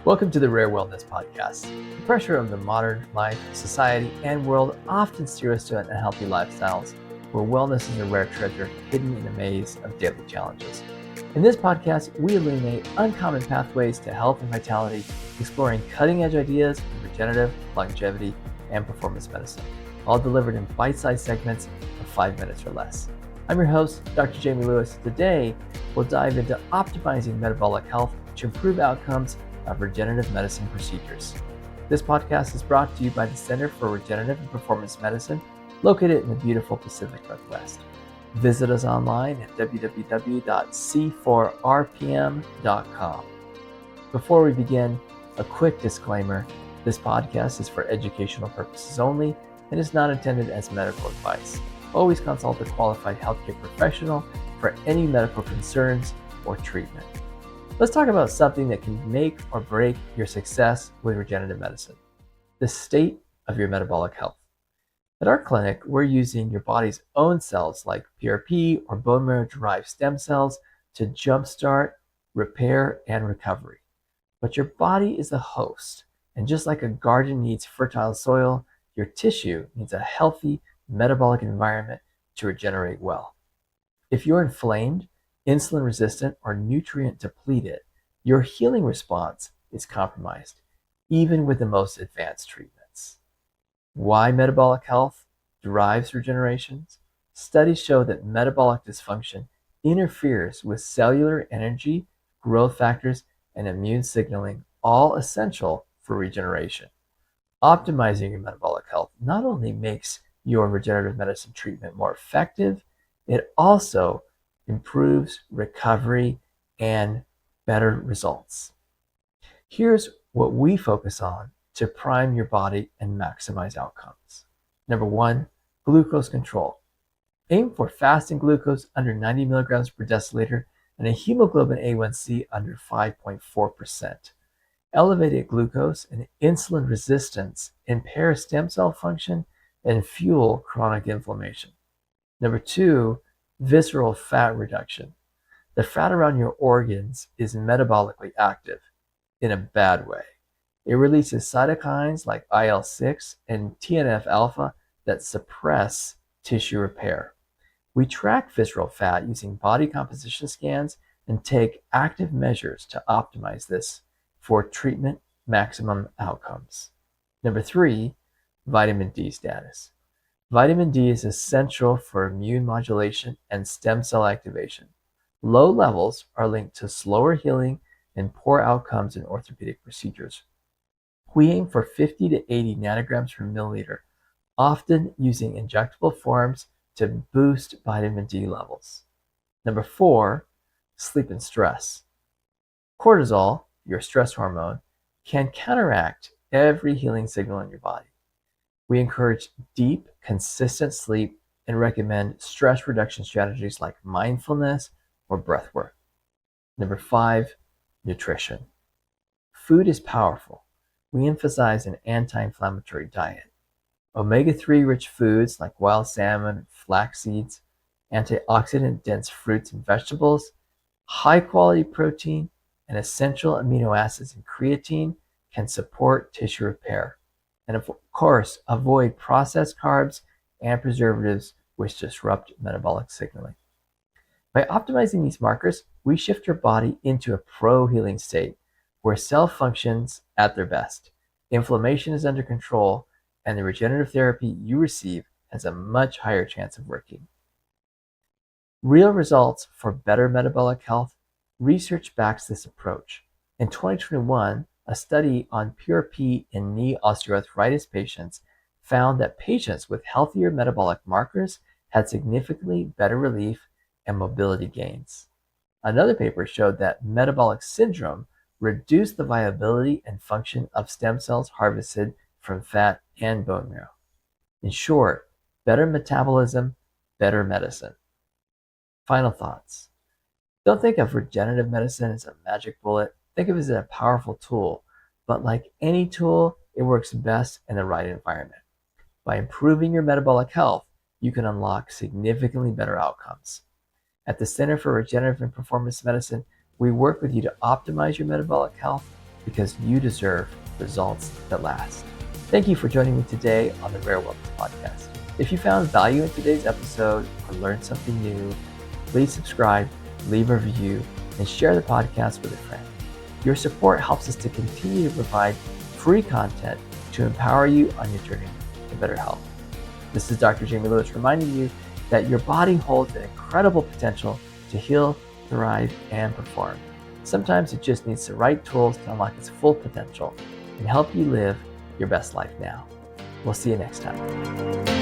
Welcome to the Rare Wellness Podcast. The pressure of the modern life, society, and world often steer us to unhealthy lifestyles, where wellness is a rare treasure hidden in a maze of daily challenges. In this podcast, we illuminate uncommon pathways to health and vitality, exploring cutting-edge ideas in regenerative, longevity, and performance medicine, all delivered in bite-sized segments of 5 minutes or less. I'm your host, Dr. Jamie Lewis. Today, we'll dive into optimizing metabolic health to improve outcomes of regenerative medicine procedures. This podcast is brought to you by the Center for Regenerative and Performance Medicine, located in the beautiful Pacific Northwest. Visit us online at www.c4rpm.com. Before we begin, a quick disclaimer: this podcast is for educational purposes only and is not intended as medical advice. Always consult a qualified healthcare professional for any medical concerns or treatment. Let's talk about something that can make or break your success with regenerative medicine: the state of your metabolic health. At our clinic, we're using your body's own cells like PRP or bone marrow-derived stem cells to jumpstart, repair, and recovery. But your body is the host, and just like a garden needs fertile soil, your tissue needs a healthy metabolic environment to regenerate well. If you're inflamed, insulin resistant, or nutrient depleted, your healing response is compromised, even with the most advanced treatments. Why metabolic health drives regeneration? Studies show that metabolic dysfunction interferes with cellular energy, growth factors, and immune signaling, all essential for regeneration. Optimizing your metabolic health not only makes your regenerative medicine treatment more effective, it also improves recovery and better results. Here's what we focus on to prime your body and maximize outcomes. Number 1, glucose control. Aim for fasting glucose under 90 milligrams per deciliter and a hemoglobin A1C under 5.4%. Elevated glucose and insulin resistance impair stem cell function and fuel chronic inflammation. Number 2, visceral fat reduction. The fat around your organs is metabolically active in a bad way. It releases cytokines like IL-6 and TNF-alpha that suppress tissue repair. We track visceral fat using body composition scans and take active measures to optimize this for treatment maximum outcomes. Number 3, vitamin D status. Vitamin D is essential for immune modulation and stem cell activation. Low levels are linked to slower healing and poor outcomes in orthopedic procedures. We aim for 50 to 80 nanograms per milliliter, often using injectable forms to boost vitamin D levels. Number 4, sleep and stress. Cortisol, your stress hormone, can counteract every healing signal in your body. We encourage deep, consistent sleep and recommend stress reduction strategies like mindfulness or breath work. Number 5, nutrition. Food is powerful. We emphasize an anti-inflammatory diet. Omega-3 rich foods like wild salmon, flax seeds, antioxidant-dense fruits and vegetables, high-quality protein, and essential amino acids and creatine can support tissue repair. And of course, avoid processed carbs and preservatives which disrupt metabolic signaling. By optimizing these markers, we shift your body into a pro-healing state where cell functions at their best, inflammation is under control, and the regenerative therapy you receive has a much higher chance of working. Real results for better metabolic health. Research backs this approach. In 2021, a study on PRP in knee osteoarthritis patients found that patients with healthier metabolic markers had significantly better relief and mobility gains. Another paper showed that metabolic syndrome reduced the viability and function of stem cells harvested from fat and bone marrow. In short, better metabolism, better medicine. Final thoughts. Don't think of regenerative medicine as a magic bullet. Think of it as a powerful tool, but like any tool, it works best in the right environment. By improving your metabolic health, you can unlock significantly better outcomes. At the Center for Regenerative and Performance Medicine, we work with you to optimize your metabolic health because you deserve results that last. Thank you for joining me today on the Rare Wellness Podcast. If you found value in today's episode or learned something new, please subscribe, leave a review, and share the podcast with a friend. Your support helps us to continue to provide free content to empower you on your journey to better health. This is Dr. Jamie Lewis reminding you that your body holds an incredible potential to heal, thrive, and perform. Sometimes it just needs the right tools to unlock its full potential and help you live your best life now. We'll see you next time.